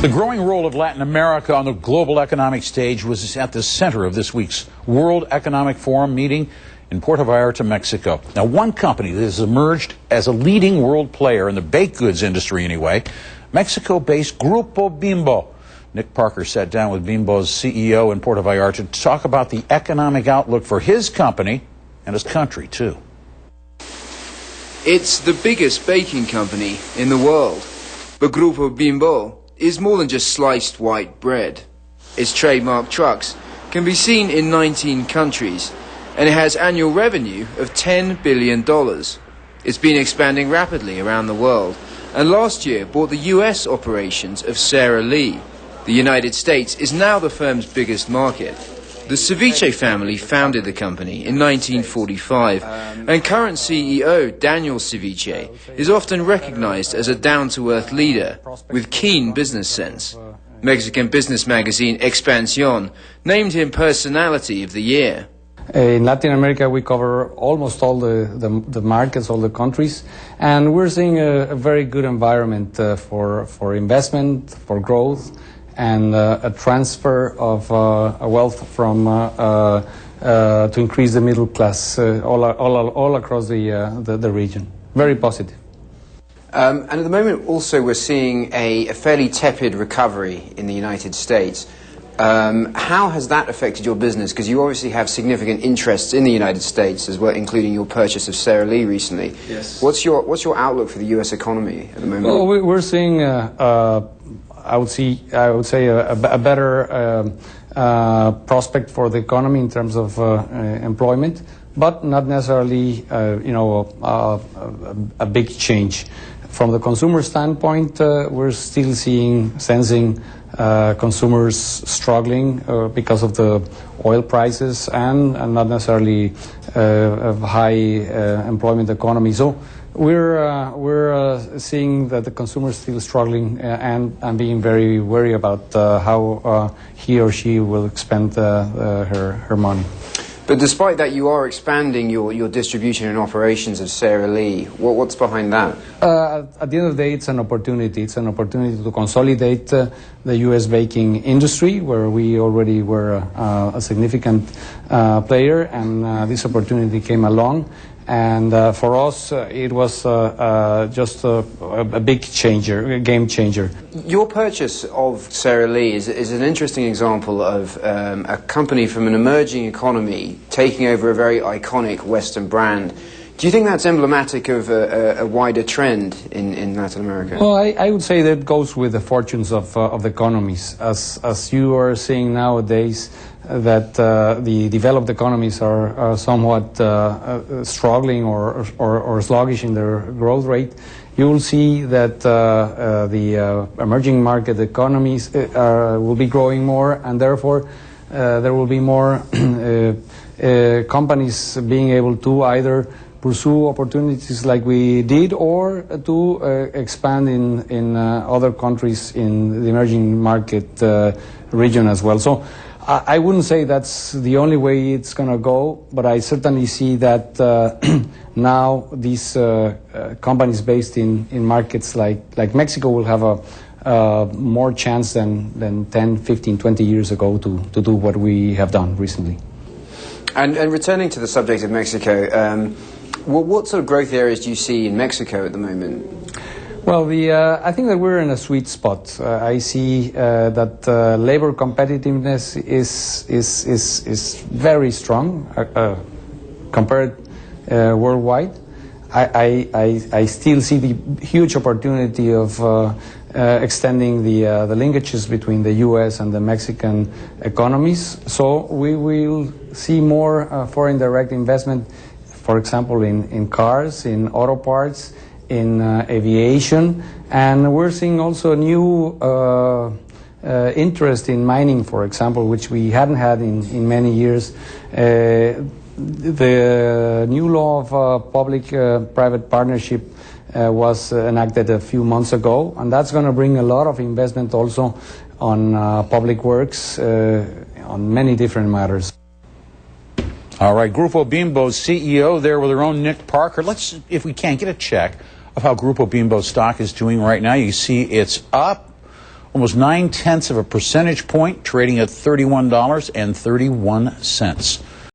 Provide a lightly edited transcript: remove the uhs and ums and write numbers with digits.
The growing role of Latin America on the global economic stage was at the center of this week's World Economic Forum meeting in Puerto Vallarta, Mexico. Now, one company that has emerged as a leading world player in the baked goods industry anyway, Mexico-based Grupo Bimbo. Nick Parker sat down with Bimbo's CEO in Puerto Vallarta to talk about the economic outlook for his company and his country, too. It's the biggest baking company in the world, but Grupo Bimbo is more than just sliced white bread. Its trademark trucks can be seen in 19 countries, and it has annual revenue of $10 billion. It's been expanding rapidly around the world, and last year bought the US operations of Sara Lee. The United States is now the firm's biggest market. The Servitje family founded the company in 1945, and current CEO Daniel Servitje is often recognized as a down-to-earth leader with keen business sense. Mexican business magazine Expansión named him Personality of the Year. In Latin America, we cover almost all the markets, all the countries, and we're seeing a very good environment for investment, for growth, and a transfer of wealth from to increase the middle class all across the region. Very positive. And at the moment, also, we're seeing a fairly tepid recovery in the United States. How has that affected your business? Because you obviously have significant interests in the United States as well, including your purchase of Sara Lee recently. Yes. What's your outlook for the U.S. economy at the moment? Well, we're seeing, I would say, a better prospect for the economy in terms of employment, but not necessarily, a big change. From the consumer standpoint, we're still sensing consumers struggling because of the oil prices and not necessarily a high employment economy. So we're seeing that the consumer is still struggling and being very worried about how he or she will spend her money. But despite that, you are expanding your distribution and operations of Sara Lee. What's behind that? At the end of the day, it's an opportunity. It's an opportunity to consolidate the U.S. baking industry, where we already were a significant player, and this opportunity came along. And for us, it was just a big changer, a game changer. Your purchase of Sara Lee is an interesting example of a company from an emerging economy taking over a very iconic Western brand. Do you think that's emblematic of a wider trend in Latin America? Well, I would say that goes with the fortunes of the economies. As you are seeing nowadays, that the developed economies are somewhat struggling or sluggish in their growth rate, you will see that the emerging market economies will be growing more, and therefore there will be more companies being able to either pursue opportunities like we did, or to expand in other countries in the emerging market region as well. So I wouldn't say that's the only way it's going to go, but I certainly see that now these companies based in markets like Mexico will have a more chance than 10, 15, 20 years ago to do what we have done recently. And returning to the subject of Mexico, what sort of growth areas do you see in Mexico at the moment? Well, I think that we're in a sweet spot. I see that labor competitiveness is very strong compared worldwide. I still see the huge opportunity of extending the linkages between the U.S. and the Mexican economies. So we will see more foreign direct investment, for example, in cars, in auto parts, in aviation, and we're seeing also a new interest in mining, for example, which we hadn't had in many years. The new law of public-private partnership was enacted a few months ago, and that's going to bring a lot of investment also on public works, on many different matters. All right, Grupo Bimbo's CEO there with our own Nick Parker. Let's, if we can, get a check of how Grupo Bimbo stock is doing right now. You see it's up almost 0.9 of a percentage point, trading at $31.31.